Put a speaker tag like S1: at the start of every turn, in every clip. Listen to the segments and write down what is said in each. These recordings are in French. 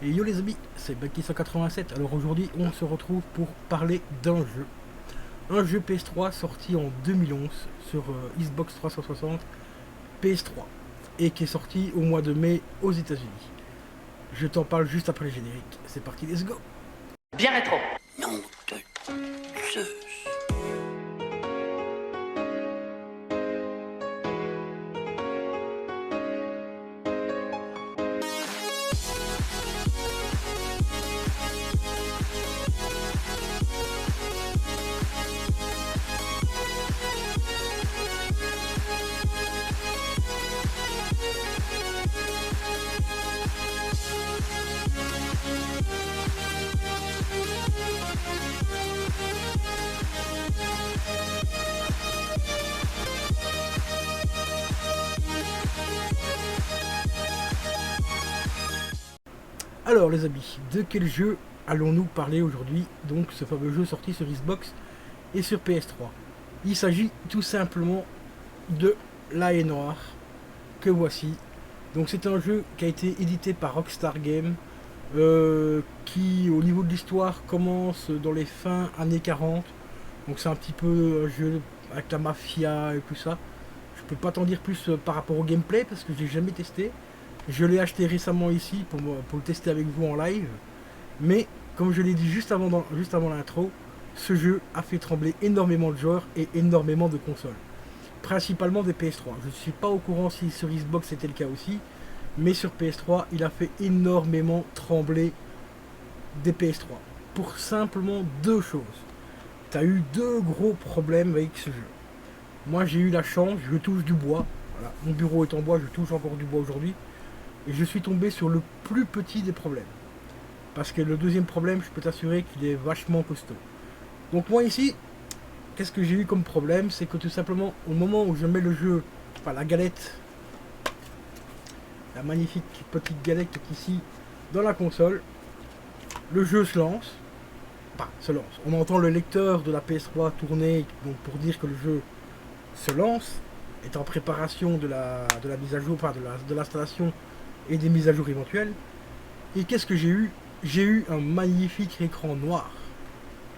S1: Et yo les amis, c'est Baki187. Alors aujourd'hui, on se retrouve pour parler d'un jeu. Un jeu PS3 sorti en 2011 sur Xbox 360, PS3. Et qui est sorti au mois de mai aux États-Unis. Je t'en parle juste après le générique. C'est parti, let's go!
S2: Bien rétro.
S3: Nom de Zeus.
S1: Alors les amis, de quel jeu allons-nous parler aujourd'hui? Donc ce fameux jeu sorti sur Xbox et sur PS3. Il s'agit tout simplement de La Haie Noire, que voici. Donc c'est un jeu qui a été édité par Rockstar Games, qui au niveau de l'histoire commence dans les fins années 40. Donc c'est un petit peu un jeu avec la mafia et tout ça. Je peux pas t'en dire plus par rapport au gameplay parce que j'ai jamais testé. Je l'ai acheté récemment ici pour le tester avec vous en live. Mais comme je l'ai dit juste avant l'intro, ce jeu a fait trembler énormément de joueurs et énormément de consoles. Principalement des PS3. Je ne suis pas au courant si sur Xbox c'était le cas aussi. Mais sur PS3, il a fait énormément trembler des PS3. Pour simplement deux choses. Tu as eu deux gros problèmes avec ce jeu. Moi j'ai eu la chance, je touche du bois. Voilà. Mon bureau est en bois, je touche encore du bois aujourd'hui. Et je suis tombé sur le plus petit des problèmes. Parce que le deuxième problème, je peux t'assurer qu'il est vachement costaud. Donc moi ici, qu'est-ce que j'ai eu comme problème? C'est que tout simplement, au moment où je mets le jeu, enfin la galette, la magnifique petite galette qui est ici, dans la console, le jeu se lance. Enfin, se lance. On entend le lecteur de la PS3 tourner donc pour dire que le jeu se lance, est en préparation de la mise à jour, enfin de l'installation et des mises à jour éventuelles. Et qu'est-ce que j'ai eu? J'ai eu un magnifique écran noir.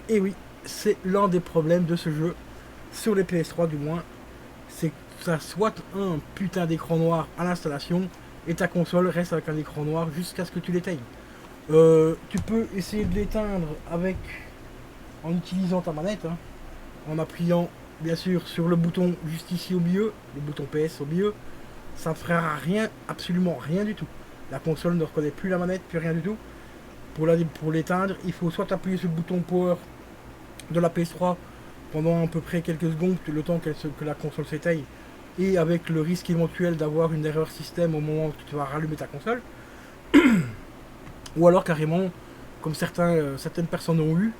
S1: Et oui, c'est l'un des problèmes de ce jeu, sur les PS3 du moins, c'est que ça soit un putain d'écran noir à l'installation, et ta console reste avec un écran noir jusqu'à ce que tu l'éteignes. Tu peux essayer de l'éteindre en utilisant ta manette, hein, en appuyant bien sûr sur le bouton juste ici au milieu, le bouton PS au milieu. Ça ne fera rien, absolument rien du tout. La console ne reconnaît plus la manette, plus rien du tout. Pour l'éteindre, il faut soit appuyer sur le bouton power de la PS3 pendant à peu près quelques secondes, le temps que la console s'éteigne, et avec le risque éventuel d'avoir une erreur système au moment où tu vas rallumer ta console. Ou alors carrément, comme certaines personnes ont eu,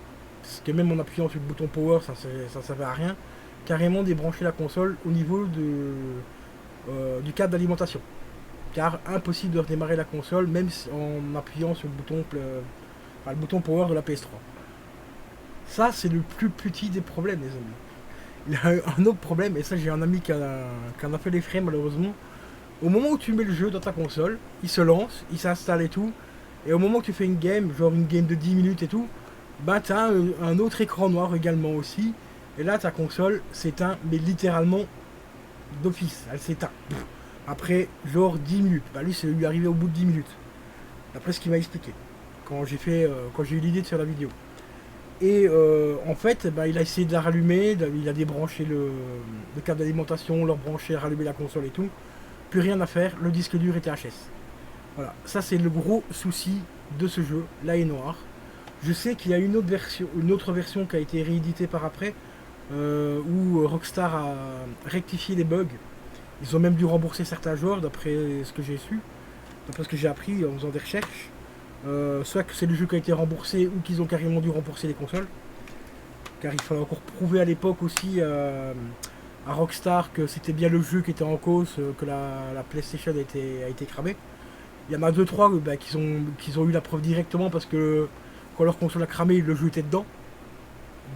S1: parce que même en appuyant sur le bouton power, ça ne servait à rien, carrément débrancher la console au niveau du câble d'alimentation. Car impossible de redémarrer la console même en appuyant sur le bouton power de la PS3. Ça c'est le plus petit des problèmes les amis. Il y a un autre problème, et ça j'ai un ami qui en a fait les frais malheureusement. Au moment où tu mets le jeu dans ta console, il se lance, il s'installe et tout, et au moment où tu fais une game, genre une game de 10 minutes et tout, bah t'as un autre écran noir également aussi, et là ta console s'éteint, mais littéralement d'office, elle s'éteint. Après genre 10 minutes. Bah lui c'est lui arrivé au bout de 10 minutes. D'après ce qu'il m'a expliqué. Quand j'ai eu l'idée de faire la vidéo. Et en fait, bah, il a essayé de la rallumer, il a débranché le câble d'alimentation, le rebranché, rallumer la console et tout. Plus rien à faire, le disque dur était HS. Voilà, ça c'est le gros souci de ce jeu, La Haie Noire. Je sais qu'il y a une autre version qui a été rééditée par après, où Rockstar a rectifié les bugs. Ils ont même dû rembourser certains joueurs, d'après ce que j'ai su, d'après ce que j'ai appris en faisant des recherches. Soit que c'est le jeu qui a été remboursé, ou qu'ils ont carrément dû rembourser les consoles. Car il fallait encore prouver à l'époque aussi à Rockstar que c'était bien le jeu qui était en cause, que la PlayStation a été cramée. Il y en a 2-3 bah, qui ont eu la preuve directement parce que quand leur console a cramé, le jeu était dedans.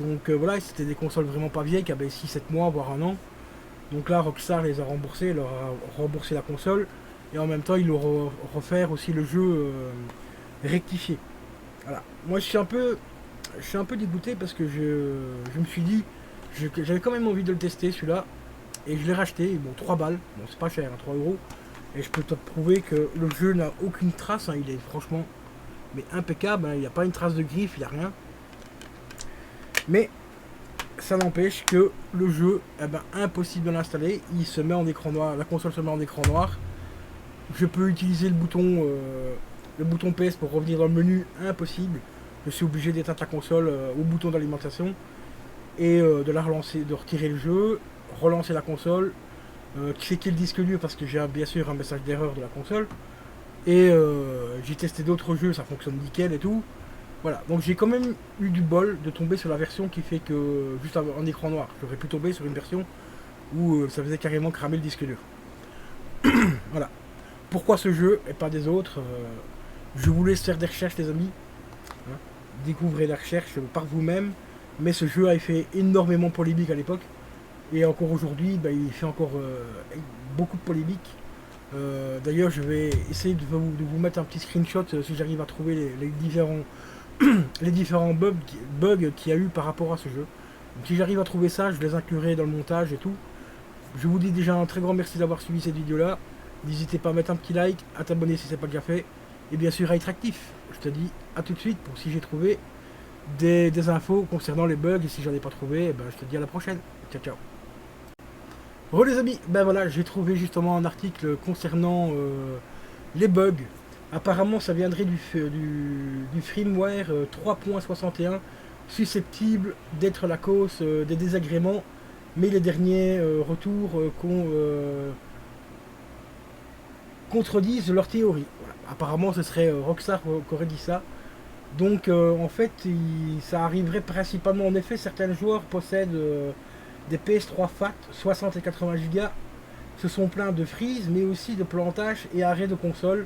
S1: Donc voilà, c'était des consoles vraiment pas vieilles qui avaient 6-7 mois, voire un an. Donc là, Rockstar les a remboursés, leur a remboursé la console. Et en même temps, ils leur ont offert aussi le jeu rectifié. Voilà. Moi je suis un peu dégoûté parce que je me suis dit, j'avais quand même envie de le tester celui-là. Et je l'ai racheté, bon 3 balles, bon c'est pas cher, hein, 3 euros. Et je peux te prouver que le jeu n'a aucune trace, hein, il est franchement mais impeccable, hein, il n'y a pas une trace de griffe, il n'y a rien. Mais ça n'empêche que le jeu, eh ben, impossible de l'installer, il se met en écran noir, la console se met en écran noir. Je peux utiliser le bouton PS pour revenir dans le menu, impossible. Je suis obligé d'éteindre la console au bouton d'alimentation et de la relancer, de retirer le jeu, relancer la console, checker le disque dur parce que j'ai bien sûr un message d'erreur de la console. Et j'ai testé d'autres jeux, ça fonctionne nickel et tout. Voilà, donc j'ai quand même eu du bol de tomber sur la version qui fait que juste en écran noir. J'aurais pu tomber sur une version où ça faisait carrément cramer le disque dur. Voilà. Pourquoi ce jeu et pas des autres Je vous laisse faire des recherches les amis. Hein, découvrez la recherche par vous-même. Mais ce jeu a fait énormément polémique à l'époque. Et encore aujourd'hui, bah, il fait encore beaucoup de polémique. D'ailleurs, je vais essayer de vous mettre un petit screenshot si j'arrive à trouver les différents, les différents bugs qu'il y a eu par rapport à ce jeu. Donc, si j'arrive à trouver ça, je les inclurai dans le montage et tout. Je vous dis déjà un très grand merci d'avoir suivi cette vidéo là. N'hésitez pas à mettre un petit like, à t'abonner si ce n'est pas déjà fait. Et bien sûr à être actif. Je te dis à tout de suite pour si j'ai trouvé des infos concernant les bugs. Et si j'en ai pas trouvé, ben, je te dis à la prochaine. Ciao ciao. Bon les amis, ben voilà, j'ai trouvé justement un article concernant les bugs. Apparemment ça viendrait du firmware 3.61 susceptible d'être la cause des désagréments, mais les derniers retours contredisent leur théorie. Voilà. Apparemment ce serait Rockstar qui aurait dit ça. Donc en fait ça arriverait principalement, en effet certains joueurs possèdent des PS3 FAT 60 et 80 Go se sont plaints de freeze mais aussi de plantage et arrêt de console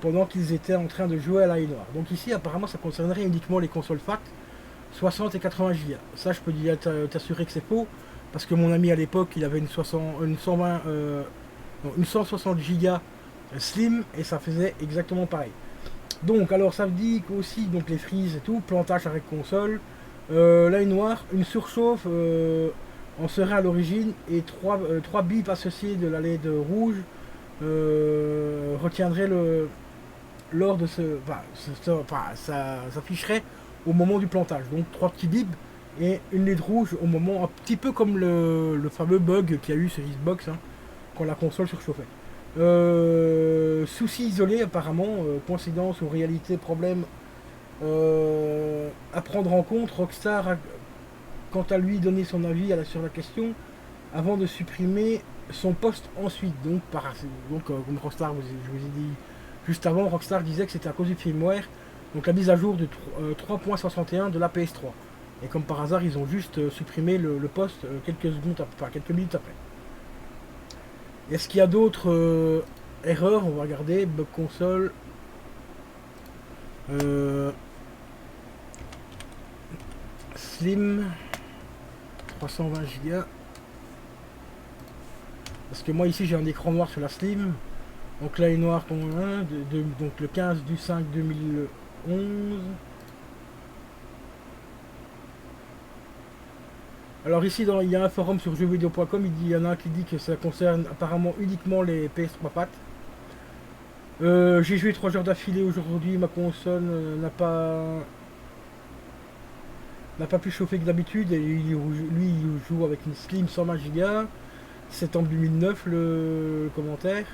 S1: pendant qu'ils étaient en train de jouer à la noire. Donc ici apparemment ça concernerait uniquement les consoles FAT 60 et 80 Go. Ça je peux t'assurer que c'est faux parce que mon ami à l'époque il avait une 160 Go Slim et ça faisait exactement pareil. Donc alors ça veut dire aussi donc les freeze et tout, plantage arrêt de console, la noire, une surchauffe en serait à l'origine et 3 bips associés de la LED rouge retiendraient lors de ça s'afficherait au moment du plantage. Donc 3 petits bips et une LED rouge au moment, un petit peu comme le fameux bug qu'il y a eu sur Xbox hein, quand la console surchauffait. Souci isolé apparemment, coïncidence ou réalité, problème à prendre en compte. Rockstar a quant à lui donné son avis sur la question avant de supprimer son poste ensuite. Donc, comme Rockstar, je vous ai dit juste avant, Rockstar disait que c'était à cause du firmware, donc la mise à jour de 3.61 de la PS3. Et comme par hasard, ils ont juste supprimé le poste quelques minutes après. Est-ce qu'il y a d'autres erreurs? On va regarder. Bug console. Slim. 320 Go. Parce que moi ici j'ai un écran noir sur la Slim. Donc là il est noir donc le 15 du 5 2011. Alors ici il y a un forum sur jeuxvideo.com, il y en a un qui dit que ça concerne apparemment uniquement les PS3 FAT. J'ai joué 3 heures d'affilée aujourd'hui, ma console n'a pas pu chauffer que d'habitude et lui il joue avec une Slim 120 Go. Septembre 2009 le commentaire.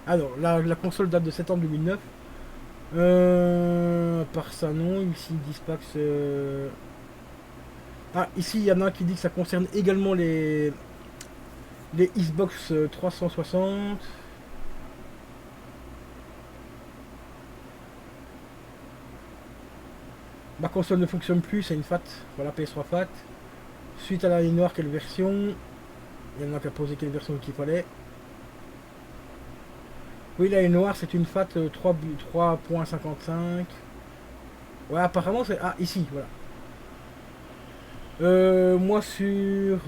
S1: Ah non, la console date de septembre 2009. Par ça non, ici ils disent pas que c'est... Ah, ici il y en a un qui dit que ça concerne également les Xbox 360. Ma console ne fonctionne plus, c'est une FAT, voilà PS3 FAT. Suite à la ligne noire, quelle version? Il y en a qui a posé quelle version qu'il fallait. Oui, la ligne noire, c'est une FAT 3.55. Ouais, apparemment c'est... Ah, ici, voilà. Moi sur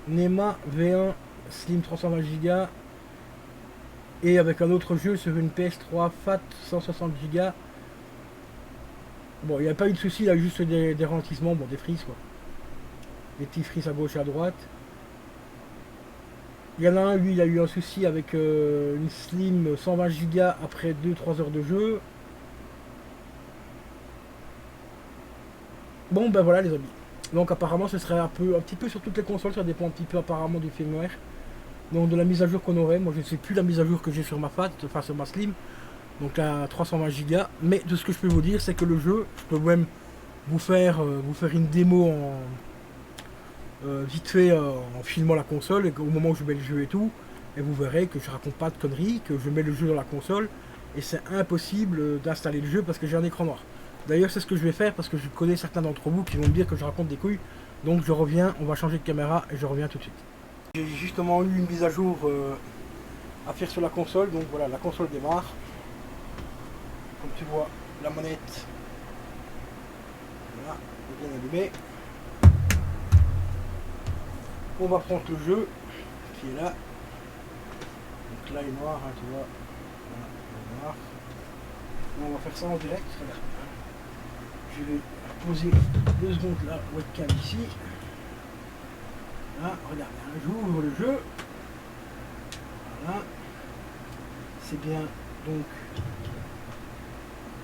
S1: NEMA V1 Slim 320 Go, Et avec un autre jeu sur une PS3 FAT 160 Go. Bon, il n'y a pas eu de souci, il y a juste des ralentissements, bon, des frises quoi. Des petits frises à gauche et à droite. Il y en a un, lui, il a eu un souci avec une Slim 120 Go après 2-3 heures de jeu. Bon, ben voilà les amis. Donc apparemment ce serait un petit peu sur toutes les consoles, ça dépend un petit peu apparemment du firmware. Donc de la mise à jour qu'on aurait, moi je ne sais plus la mise à jour que j'ai sur ma FAT, enfin sur ma Slim. Donc à 320 Go. Mais de ce que je peux vous dire, c'est que le jeu, je peux même vous faire une démo vite fait en filmant la console et au moment où je mets le jeu et tout. Et vous verrez que je raconte pas de conneries, que je mets le jeu dans la console et c'est impossible d'installer le jeu parce que j'ai un écran noir. D'ailleurs c'est ce que je vais faire parce que je connais certains d'entre vous qui vont me dire que je raconte des couilles. Donc je reviens, on va changer de caméra et je reviens tout de suite. J'ai justement eu une mise à jour à faire sur la console, donc voilà, la console démarre. Comme tu vois, la manette, voilà, est bien allumée. On va prendre le jeu qui est là. Donc là il est noir, hein, tu vois. Voilà, il est noir. On va faire ça en direct. Regarde. Je vais poser 2 secondes la webcam ici. Là, regarde, j'ouvre le jeu. Voilà. C'est bien donc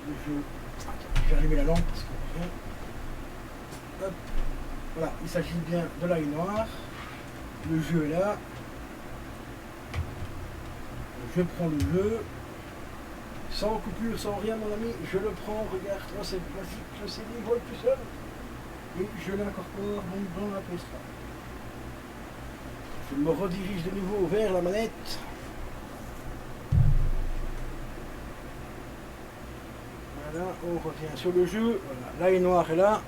S1: le jeu. Attends, je vais allumer la lampe parce que. Hop. Voilà, il s'agit bien de l'œil noir. Le jeu est là. Je prends le jeu. Sans coupure, sans rien mon ami, je le prends, regarde, oh, c'est magique, le CD vole tout seul. Et je l'incorpore donc dans la PS3. Je me redirige de nouveau vers la manette. Voilà, on revient sur le jeu. Voilà, l'œil noir est là.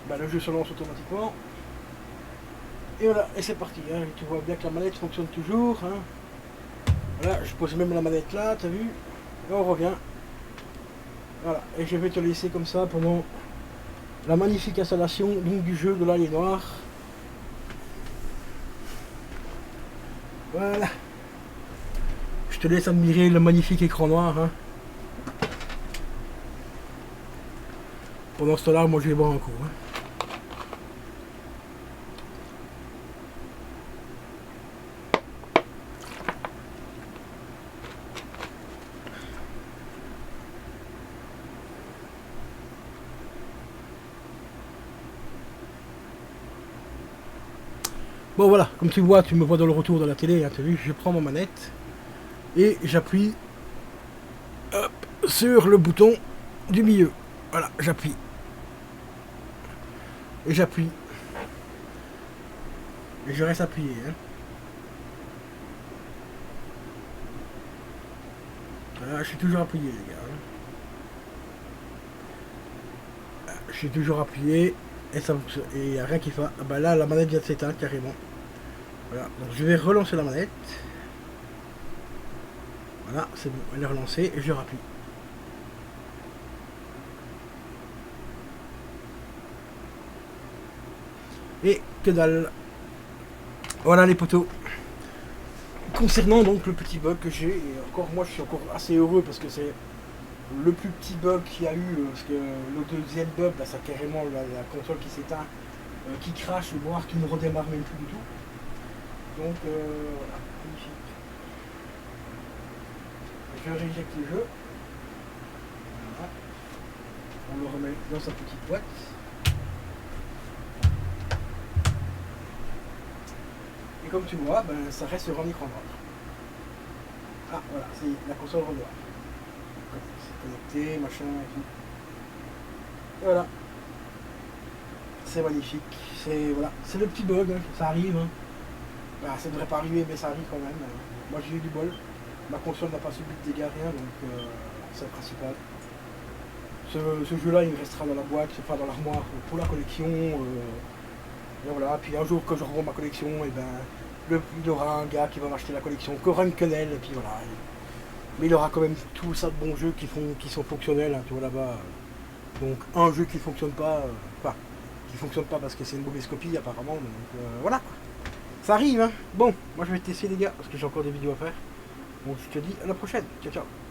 S1: Ben, le jeu se lance automatiquement. Et voilà, et c'est parti. Hein. Tu vois bien que la manette fonctionne toujours. Hein. Voilà, je pose même la manette là, t'as vu? Et on revient. Voilà, et je vais te laisser comme ça pendant la magnifique installation donc, du jeu de l'œil noir. Voilà. Je te laisse admirer le magnifique écran noir. Hein. Pendant ce temps-là, moi je vais boire un coup. Hein. Bon voilà, comme tu vois, tu me vois dans le retour de la télé, hein, tu as vu, je prends ma manette et j'appuie sur le bouton du milieu. Voilà, j'appuie. Et j'appuie. Et je reste appuyé. Hein. Voilà, je suis toujours appuyé les gars. Hein. Je suis toujours appuyé et ça et il n'y a rien qui fait. Ah bah là la manette vient de s'éteindre carrément. Voilà, donc je vais relancer la manette. Voilà, c'est bon, elle est relancée et je rappuie. Et que dalle. Voilà les poteaux. Concernant donc le petit bug que j'ai, et encore moi je suis encore assez heureux parce que c'est le plus petit bug qu'il y a eu, parce que le deuxième bug, bah, c'est carrément la console qui s'éteint, qui crache, voire qui ne redémarre même plus du tout. Donc voilà, magnifique. Je réjecte le jeu. Voilà. On le remet dans sa petite boîte. Et comme tu vois, ben, ça reste sur un écran noir. Ah voilà, c'est la console en noir. C'est connecté, machin et tout. Et voilà. C'est magnifique. C'est voilà, c'est le petit bug, hein. Ça arrive. Hein. Bah, ça ne devrait pas arriver, mais ça arrive quand même. Moi j'ai eu du bol. Ma console n'a pas subi de dégâts, rien, donc c'est le principal. Ce jeu-là, il restera dans la boîte, enfin dans l'armoire pour la collection. Et voilà, puis un jour que je revends ma collection, et ben, il y aura un gars qui va m'acheter la collection, qui aura une quenelle, et puis voilà. Mais il aura quand même tout ça de bons jeux qui sont fonctionnels, hein, tu vois là-bas. Donc un jeu qui fonctionne pas, qui fonctionne pas parce que c'est une mauvaise copie apparemment, donc voilà. Ça arrive, hein. Bon, moi je vais tester les gars, parce que j'ai encore des vidéos à faire. On se te dit à la prochaine. Ciao ciao.